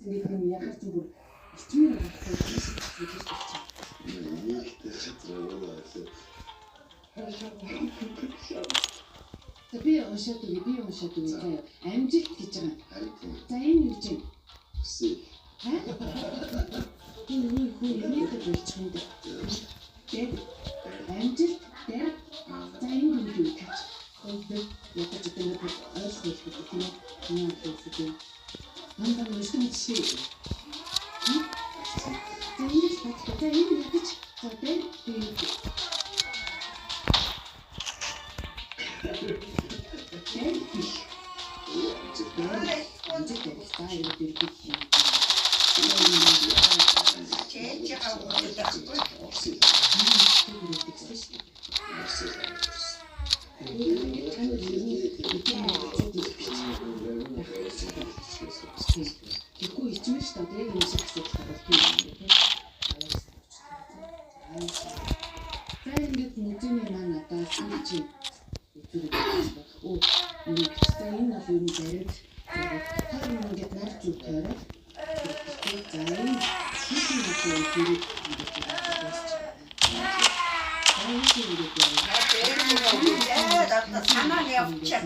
Нэг юм яхаж зүгээр ичмэр авахгүй би уншаад үгүй амжилт гэж байгаа. За энэ юу чинь? Энэ хүн нэг болчих юм дээ. Тэгээд амжилт дээр за энэ юу гэж хөөе ятаж байгаа ойлгох хэрэгтэй тийм ээ. Мандаа мөсөн чи. За энэ баттай энэ ятаж за дээр Тэгэхгүй ичмэр шүү дээ юм шиг гэсэн байна. За ингээд нүдний маань одоо чи оо энэ бол юм бариад тэр ингээд нарж өгөөрэй. За энэ хийх юм хэрэг санаа явуулчих.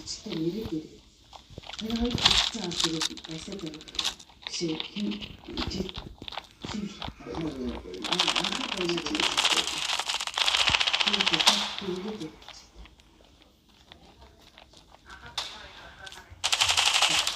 Ажилттай нэрээд ирээ. Тэр хоёр хэвчээ тэгээд байсаад байна. Чи